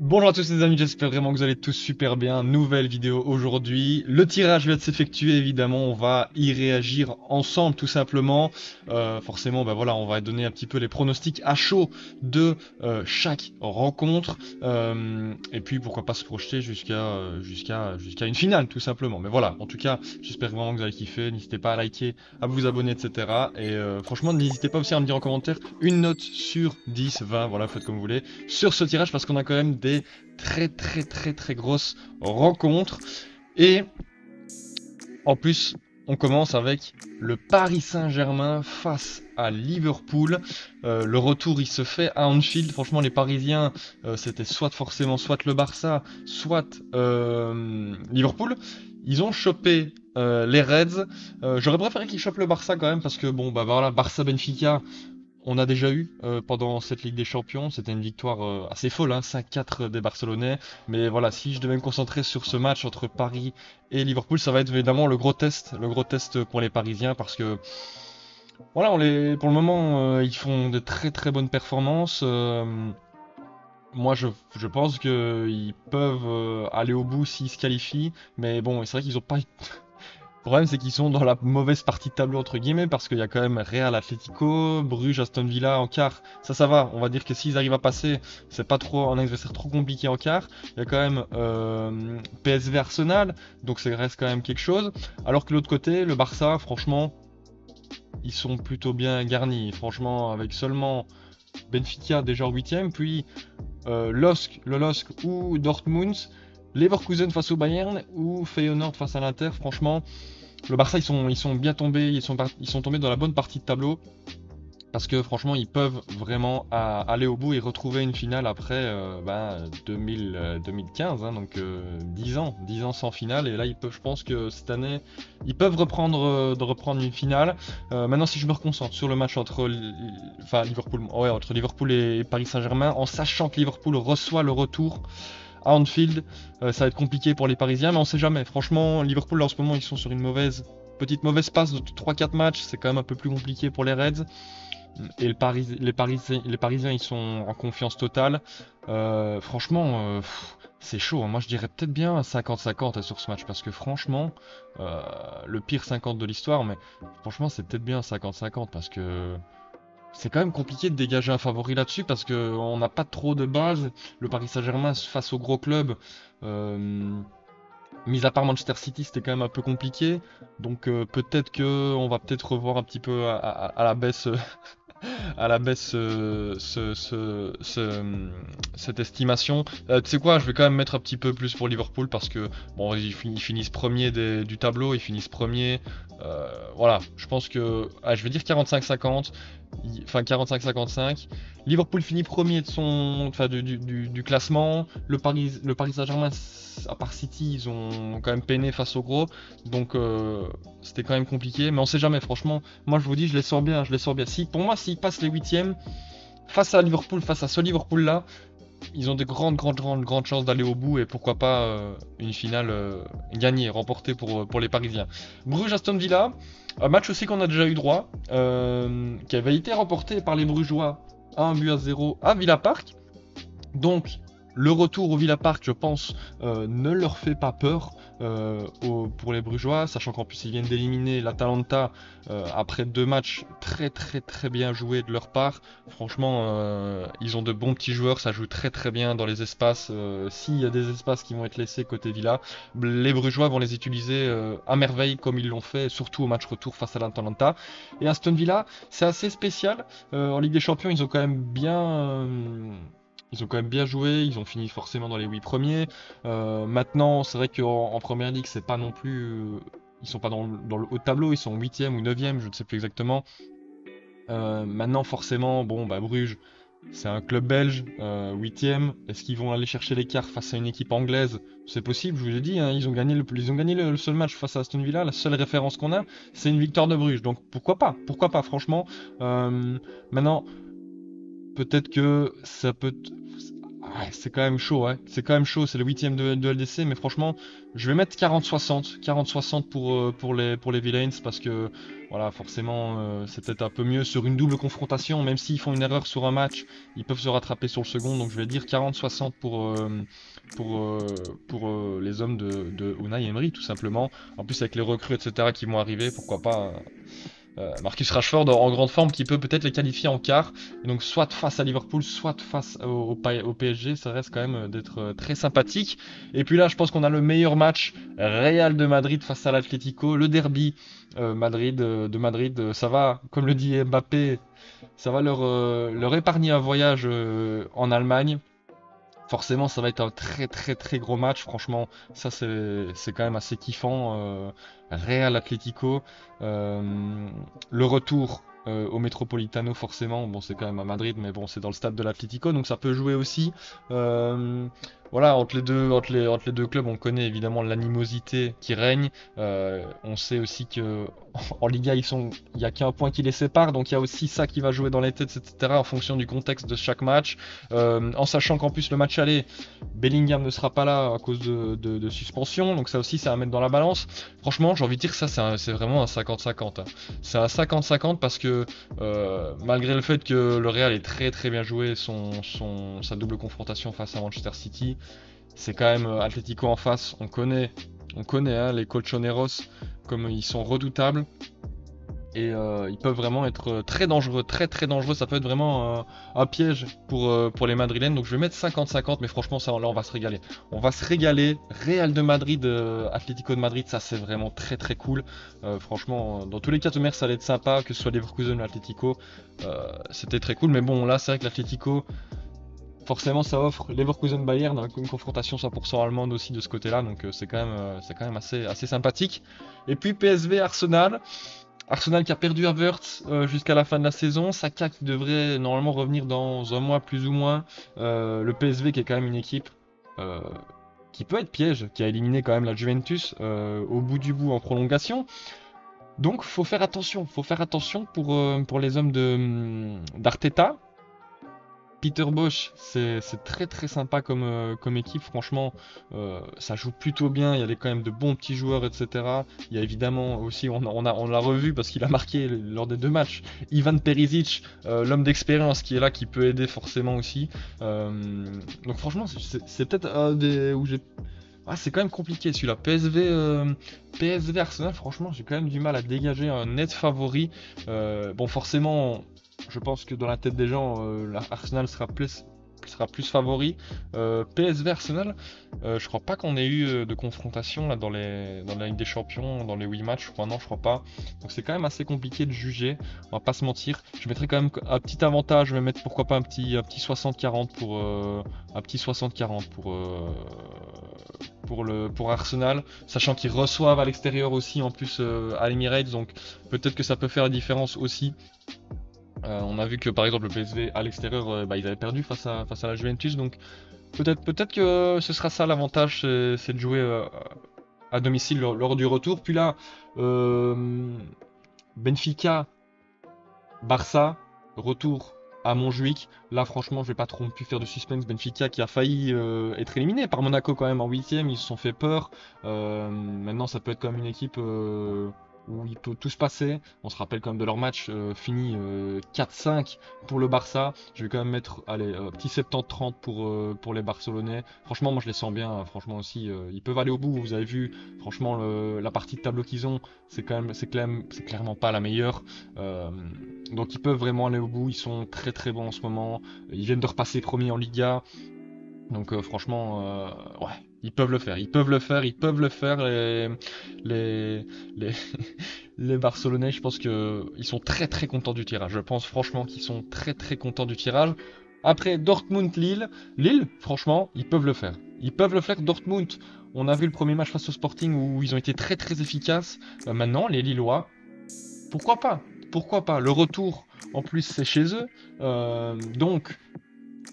Bonjour à tous les amis, j'espère vraiment que vous allez tous super bien. Nouvelle vidéo aujourd'hui. Le tirage vient de s'effectuer, évidemment, on va y réagir ensemble tout simplement. Forcément, bah voilà, on va donner un petit peu les pronostics à chaud de chaque rencontre. Et puis pourquoi pas se projeter jusqu'à une finale tout simplement. Mais voilà, en tout cas, j'espère vraiment que vous allez kiffer. N'hésitez pas à liker, à vous abonner, etc. Et franchement, n'hésitez pas aussi à me dire en commentaire une note sur 10, 20, voilà, faites comme vous voulez sur ce tirage parce qu'on a quand même des très grosses rencontres. Et en plus, on commence avec le Paris Saint-Germain face à Liverpool. Le retour, il se fait à Anfield. Franchement, les Parisiens, c'était soit forcément soit le Barça, soit Liverpool. Ils ont chopé les Reds. J'aurais préféré qu'ils chopent le Barça quand même parce que bon, bah voilà, Barça-Benfica, on a déjà eu pendant cette Ligue des Champions, c'était une victoire assez folle, hein, 5-4 des Barcelonais. Mais voilà, si je devais me concentrer sur ce match entre Paris et Liverpool, ça va être évidemment le gros test pour les Parisiens, parce que voilà, pour le moment, ils font de très bonnes performances. Moi, je pense qu'ils peuvent aller au bout s'ils se qualifient, mais bon, c'est vrai qu'ils ont pas. Le problème, c'est qu'ils sont dans la mauvaise partie de tableau, entre guillemets, parce qu'il y a quand même Real Atlético, Bruges, Aston Villa en quart. Ça va. On va dire que s'ils arrivent à passer, c'est pas trop un adversaire trop compliqué en quart. Il y a quand même PSV Arsenal, donc ça reste quand même quelque chose. Alors que de l'autre côté, le Barça, franchement, ils sont plutôt bien garnis. Franchement, avec seulement Benfica déjà en huitième, puis le LOSC ou Dortmund, Leverkusen face au Bayern ou Feyenoord face à l'Inter. Franchement, le Barça, ils sont bien tombés, ils sont tombés dans la bonne partie de tableau. Parce que franchement, ils peuvent vraiment aller au bout et retrouver une finale après 2015, hein, donc 10 ans sans finale. Et là, ils peuvent, je pense que cette année, ils peuvent reprendre une finale. Maintenant, si je me reconcentre sur le match entre Liverpool et Paris Saint-Germain, en sachant que Liverpool reçoit le retour à Anfield, ça va être compliqué pour les Parisiens, mais on sait jamais. Franchement, Liverpool, là, en ce moment, ils sont sur une petite mauvaise passe de 3-4 matchs. C'est quand même un peu plus compliqué pour les Reds. Et les Parisiens, ils sont en confiance totale. Franchement, c'est chaud, hein. Moi, je dirais peut-être bien 50-50 sur ce match. Parce que franchement, le pire 50 de l'histoire, mais franchement, c'est peut-être bien 50-50. Parce que c'est quand même compliqué de dégager un favori là-dessus. Parce qu'on n'a pas trop de base. Le Paris Saint-Germain face aux gros clubs, euh, mis à part Manchester City, c'était quand même un peu compliqué. Donc peut-être que on va peut-être revoir un petit peu à la baisse à la baisse cette estimation. Tu sais quoi, je vais quand même mettre un petit peu plus pour Liverpool parce que bon, ils finissent premier du tableau, ils finissent premier. Voilà, je pense que je vais dire 45-50, enfin 45-55. Liverpool finit premier de enfin, du classement. Le Paris Saint-Germain, à part City, ils ont quand même peiné face au gros, donc c'était quand même compliqué. Mais on sait jamais, franchement. Moi, je vous dis, je les sors bien, je les sors bien. Si, pour moi, s'ils passent les huitièmes, face à Liverpool, face à ce Liverpool-là, ils ont de grandes chances d'aller au bout et pourquoi pas une finale gagnée, remportée pour les Parisiens. Bruges-Aston Villa, un match aussi qu'on a déjà eu droit, qui avait été remporté par les Brugeois 1-0 à Villa Park. Donc, le retour au Villa Park, je pense, ne leur fait pas peur pour les Brugeois, sachant qu'en plus ils viennent d'éliminer l'Atalanta après deux matchs très bien joués de leur part. Franchement, ils ont de bons petits joueurs, ça joue très bien dans les espaces. S'il y a des espaces qui vont être laissés côté Villa, les Brugeois vont les utiliser à merveille comme ils l'ont fait, surtout au match retour face à l'Atalanta. Et Aston Villa, c'est assez spécial. En Ligue des Champions, ils ont quand même bien joué, ils ont fini forcément dans les 8 premiers. Maintenant, c'est vrai qu'en première ligue, c'est pas non plus. Ils sont pas dans le haut de tableau, ils sont 8e ou 9e, je ne sais plus exactement. Maintenant, forcément, bon, bah Bruges, c'est un club belge, 8e. Est-ce qu'ils vont aller chercher l'écart face à une équipe anglaise? C'est possible, je vous l'ai dit, hein, ils ont gagné le seul match face à Aston Villa. La seule référence qu'on a, c'est une victoire de Bruges. Donc pourquoi pas? Pourquoi pas, franchement. Maintenant, peut-être que ça peut. Ah, c'est quand même chaud, ouais. C'est quand même chaud, c'est le huitième de LDC, mais franchement, je vais mettre 40-60. 40-60 pour les Villains, parce que, voilà, forcément, c'est peut-être un peu mieux sur une double confrontation, même s'ils font une erreur sur un match, ils peuvent se rattraper sur le second, donc je vais dire 40-60 pour, euh, pour les hommes de Unai Emery, tout simplement. En plus, avec les recrues, etc., qui vont arriver, pourquoi pas. Marcus Rashford en grande forme qui peut peut-être les qualifier en quart. Et donc soit face à Liverpool, soit face au PSG, ça reste quand même d'être très sympathique. Et puis là, je pense qu'on a le meilleur match, Real de Madrid face à l'Atlético, le derby de Madrid. Ça va, comme le dit Mbappé, ça va leur épargner un voyage en Allemagne. Forcément, ça va être un très très très gros match. Franchement, ça c'est quand même assez kiffant. Real Atlético, le retour au Metropolitano, forcément. Bon, c'est quand même à Madrid, mais bon, c'est dans le stade de l'Atlético, donc ça peut jouer aussi. Euh, voilà, entre les deux clubs, on connaît évidemment l'animosité qui règne. On sait aussi que en Liga, il y a qu'un point qui les sépare, donc il y a aussi ça qui va jouer dans les têtes, etc. En fonction du contexte de chaque match. En sachant qu'en plus le match aller, Bellingham ne sera pas là à cause de suspension, donc ça aussi c'est à mettre dans la balance. Franchement, j'ai envie de dire que ça c'est vraiment un 50-50, hein. C'est un 50-50 parce que malgré le fait que le Real est très très bien joué sa double confrontation face à Manchester City, c'est quand même Atlético en face, on connaît hein, les colchoneros comme ils sont redoutables. Et ils peuvent vraiment être très dangereux, très très dangereux. Ça peut être vraiment un piège pour les Madrilènes. Donc je vais mettre 50-50, mais franchement, ça, là, on va se régaler. On va se régaler. Real de Madrid, Atlético de Madrid, ça c'est vraiment très très cool. Franchement, dans tous les cas, de mer, ça allait être sympa, que ce soit Leverkusen ou Atlético. C'était très cool. Mais bon, là, c'est vrai que l'Atlético, forcément, ça offre Leverkusen-Bayern, hein, une confrontation 100% allemande aussi de ce côté-là. Donc c'est quand même assez sympathique. Et puis PSV-Arsenal. Arsenal qui a perdu Havertz jusqu'à la fin de la saison, Saka qui devrait normalement revenir dans un mois plus ou moins, le PSV qui est quand même une équipe euh, qui peut être piège, qui a éliminé quand même la Juventus au bout du bout en prolongation. Donc faut faire attention pour les hommes d'Arteta. Peter Bosch, c'est très très sympa comme équipe, franchement, ça joue plutôt bien, il y a quand même de bons petits joueurs, etc. Il y a évidemment aussi, on l'a revu parce qu'il a marqué lors des deux matchs, Ivan Perisic, l'homme d'expérience qui est là, qui peut aider forcément aussi. Donc franchement, c'est peut-être un des où j'ai... Ah, c'est quand même compliqué celui-là. PSV Arsenal, franchement, j'ai quand même du mal à dégager un net favori. Bon, forcément, je pense que dans la tête des gens, Arsenal sera plus favori. PSV Arsenal, je crois pas qu'on ait eu de confrontation là dans la Ligue des Champions, dans les 8 matchs, je crois non, je crois pas. Donc c'est quand même assez compliqué de juger, on va pas se mentir. Je mettrai quand même un petit avantage, je vais mettre pourquoi pas un petit 60-40 un petit 60-40 pour Arsenal, sachant qu'ils reçoivent à l'extérieur aussi en plus à l'Emirates, donc peut-être que ça peut faire la différence aussi. On a vu que par exemple le PSV à l'extérieur, ils avaient perdu face à la Juventus, donc peut-être que ce sera ça l'avantage, c'est de jouer à domicile lors du retour. Puis là, euh, Benfica, Barça, retour à Montjuic. Là, franchement, je vais pas trop pu faire de suspense. Benfica qui a failli être éliminé par Monaco quand même en huitième, ils se sont fait peur. Maintenant, ça peut être quand même une équipe où il peut tout se passer. On se rappelle quand même de leur match fini 4-5 pour le Barça. Je vais quand même mettre, allez, petit 70-30 pour les Barcelonais. Franchement, moi je les sens bien. Franchement aussi, ils peuvent aller au bout. Vous avez vu, franchement, la partie de tableau qu'ils ont, c'est clairement pas la meilleure. Euh, donc ils peuvent vraiment aller au bout. Ils sont très très bons en ce moment. Ils viennent de repasser premier en Liga. Donc franchement, ouais, ils peuvent le faire, ils peuvent le faire, ils peuvent le faire. Les, les, les Barcelonais, je pense que ils sont très très contents du tirage. Je pense franchement qu'ils sont très très contents du tirage. Après Dortmund-Lille, Lille, franchement, ils peuvent le faire. Ils peuvent le faire. Dortmund, on a vu le premier match face au Sporting où ils ont été très très efficaces. Maintenant, les Lillois, pourquoi pas? Pourquoi pas? Le retour, en plus, c'est chez eux. Donc,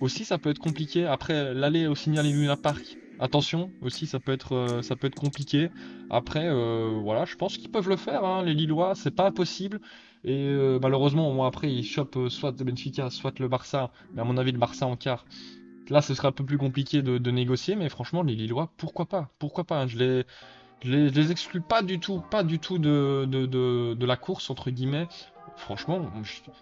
aussi, ça peut être compliqué. Après, l'aller au Signal Iduna Park, attention, aussi, ça peut être compliqué. Après, voilà, je pense qu'ils peuvent le faire, hein, les Lillois, c'est pas impossible. Et malheureusement, moi, après, ils chopent soit le Benfica, soit le Barça. Mais à mon avis, le Barça en quart. Là, ce sera un peu plus compliqué de négocier, mais franchement, les Lillois, pourquoi pas? Pourquoi pas, hein, je les exclus pas du tout de la course, entre guillemets. Franchement,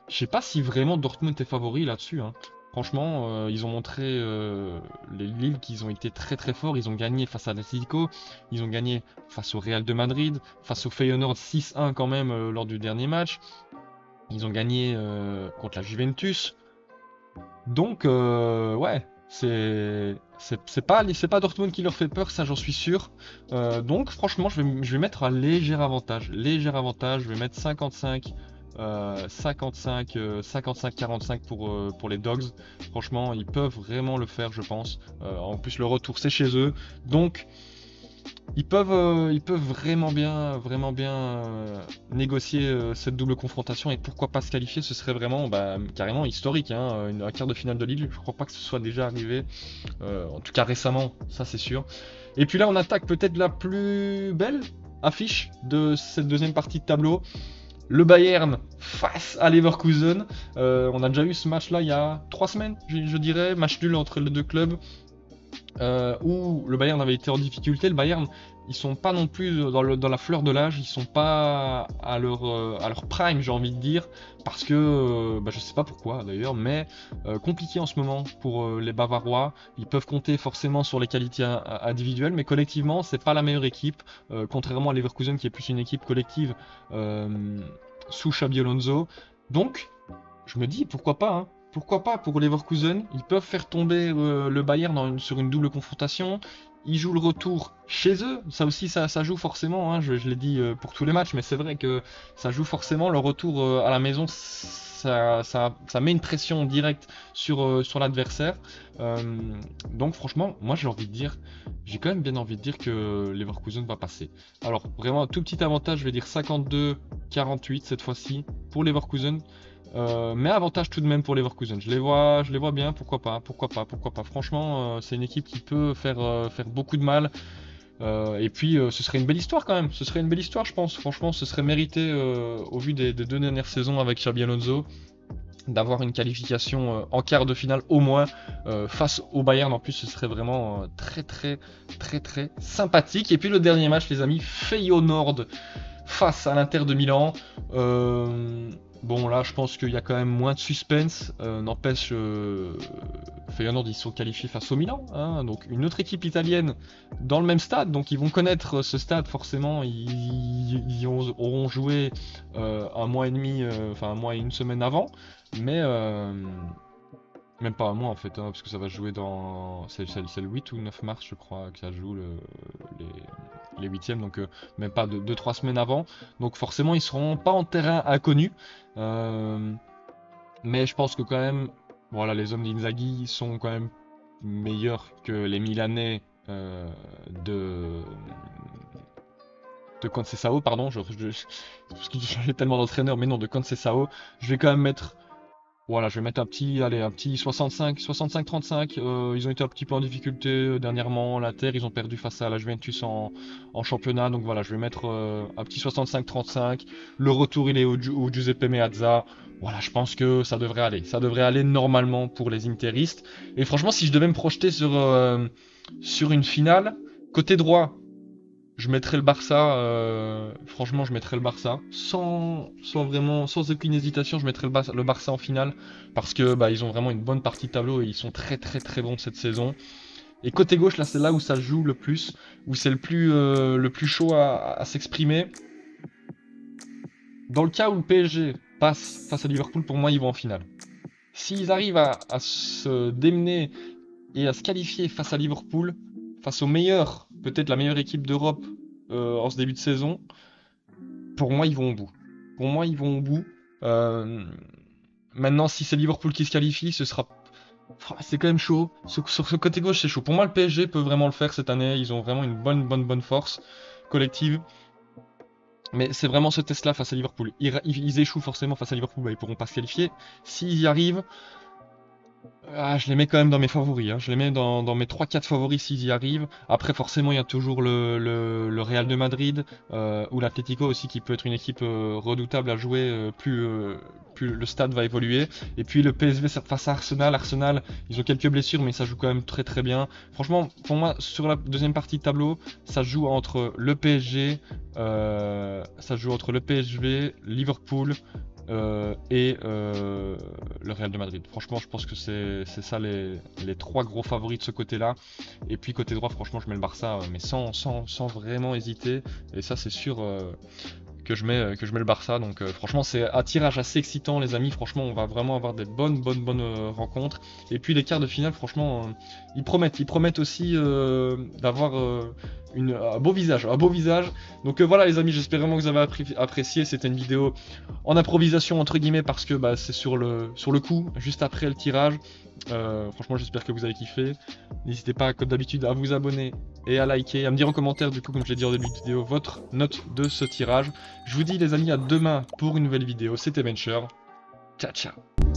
je sais pas si vraiment Dortmund est favori là-dessus, hein. Franchement, ils ont montré les Lille qu'ils ont été très très forts. Ils ont gagné face à l'Atlético, ils ont gagné face au Real de Madrid, face au Feyenoord 6-1 quand même lors du dernier match. Ils ont gagné contre la Juventus. Donc, ouais, c'est pas Dortmund qui leur fait peur, ça j'en suis sûr. Donc, franchement, je vais mettre un léger avantage. Léger avantage, je vais mettre 55, 55, 55-45 pour les Dogs. Franchement, ils peuvent vraiment le faire, je pense. En plus, le retour, c'est chez eux. Donc, ils peuvent vraiment bien négocier cette double confrontation et pourquoi pas se qualifier, ce serait vraiment bah, carrément historique, hein, un quart de finale de Ligue. Je crois pas que ce soit déjà arrivé, en tout cas récemment, ça c'est sûr. Et puis là, on attaque peut-être la plus belle affiche de cette deuxième partie de tableau. Le Bayern face à Leverkusen. On a déjà eu ce match-là il y a 3 semaines, je dirais, match nul entre les deux clubs où le Bayern avait été en difficulté. Le Bayern, ils sont pas non plus dans la fleur de l'âge, ils sont pas à leur prime, j'ai envie de dire, parce que bah, je sais pas pourquoi d'ailleurs, mais compliqué en ce moment pour les Bavarois. Ils peuvent compter forcément sur les qualités individuelles, mais collectivement, c'est pas la meilleure équipe, contrairement à Leverkusen qui est plus une équipe collective sous Xabi Alonso. Donc, je me dis pourquoi pas, hein. Pourquoi pas pour Leverkusen? Ils peuvent faire tomber le Bayern sur une double confrontation. Ils jouent le retour chez eux. Ça aussi, ça joue forcément, hein. Je l'ai dit pour tous les matchs, mais c'est vrai que ça joue forcément. Le retour à la maison, ça met une pression directe sur l'adversaire. Euh, donc franchement, moi j'ai quand même bien envie de dire que Leverkusen va passer. Alors vraiment, un tout petit avantage, je vais dire 52-48 cette fois-ci pour Leverkusen. Mais avantage tout de même pour Leverkusen. Je les vois bien, pourquoi pas, pourquoi pas, pourquoi pas. Franchement, c'est une équipe qui peut faire beaucoup de mal. Et puis, ce serait une belle histoire quand même. Ce serait une belle histoire, je pense. Franchement, ce serait mérité, au vu des 2 dernières saisons avec Xabi Alonso, d'avoir une qualification en quart de finale au moins face au Bayern. En plus, ce serait vraiment très, très, très, très sympathique. Et puis, le dernier match, les amis, Feyenoord face à l'Inter de Milan. Bon, là, je pense qu'il y a quand même moins de suspense. N'empêche, Feyenoord, ils sont qualifiés face au Milan, hein, donc une autre équipe italienne dans le même stade. Donc, ils vont connaître ce stade, forcément. Ils auront joué un mois et demi, enfin un mois et une semaine avant. Mais même pas un mois en fait, hein, parce que ça va jouer dans. C'est le 8 ou 9 mars, je crois, que ça joue les huitièmes, donc même pas 2-3 semaines avant. Donc forcément, ils seront pas en terrain inconnu. Euh, mais je pense que quand même, voilà, les hommes d'Inzaghi sont quand même meilleurs que les Milanais de. De Conceição, pardon, parce que j'ai tellement d'entraîneurs, mais non, de Conceição. Je vais quand même mettre voilà, je vais mettre un petit 65-35. Ils ont été un petit peu en difficulté dernièrement. L'Inter, ils ont perdu face à la Juventus en championnat. Donc voilà, je vais mettre un petit 65-35. Le retour, il est au Giuseppe Meazza. Voilà, je pense que ça devrait aller. Ça devrait aller normalement pour les Interistes. Et franchement, si je devais me projeter sur une finale, côté droit, je mettrais le Barça, franchement, je mettrais le Barça. Sans aucune hésitation, je mettrais le Barça en finale. Parce que bah, ils ont vraiment une bonne partie de tableau et ils sont très très très bons cette saison. Et côté gauche, là, c'est là où ça joue le plus, où c'est le plus chaud à s'exprimer. Dans le cas où le PSG passe face à Liverpool, pour moi, ils vont en finale. S'ils arrivent à se démener et à se qualifier face à Liverpool, face au meilleur, peut-être la meilleure équipe d'Europe en ce début de saison, pour moi, ils vont au bout. Pour moi, ils vont au bout. Euh, Maintenant, si c'est Liverpool qui se qualifie, c'est quand même chaud. Sur ce côté gauche, c'est chaud. Pour moi, le PSG peut vraiment le faire cette année. Ils ont vraiment une bonne force collective. Mais c'est vraiment ce test-là face à Liverpool. Ils échouent forcément face à Liverpool, bah, ils pourront pas se qualifier. S'ils y arrivent, Ah, je les mets quand même dans mes favoris, hein. Je les mets dans mes 3-4 favoris s'ils y arrivent. Après, forcément, il y a toujours le Real de Madrid ou l'Atlético aussi qui peut être une équipe redoutable à jouer plus le stade va évoluer. Et puis le PSV face à Arsenal. Arsenal, ils ont quelques blessures, mais ça joue quand même très très bien. Franchement, pour moi, sur la deuxième partie de tableau, ça joue entre le PSG, Liverpool et le Real de Madrid. Franchement, je pense que c'est ça les trois gros favoris de ce côté-là. Et puis côté droit, franchement, je mets le Barça, mais sans vraiment hésiter. Et ça, c'est sûr que je mets le Barça. Donc franchement, c'est un tirage assez excitant, les amis. Franchement, on va vraiment avoir des bonnes rencontres. Et puis les quarts de finale, franchement, ils promettent aussi d'avoir un beau visage, un beau visage. Donc voilà, les amis, j'espère vraiment que vous avez apprécié. C'était une vidéo en improvisation entre guillemets parce que bah, c'est sur le coup, juste après le tirage. Franchement, j'espère que vous avez kiffé. N'hésitez pas, comme d'habitude, à vous abonner et à liker, à me dire en commentaire, du coup, comme je l'ai dit en début de vidéo, votre note de ce tirage. Je vous dis, les amis, à demain pour une nouvelle vidéo. C'était Venture. Ciao, ciao.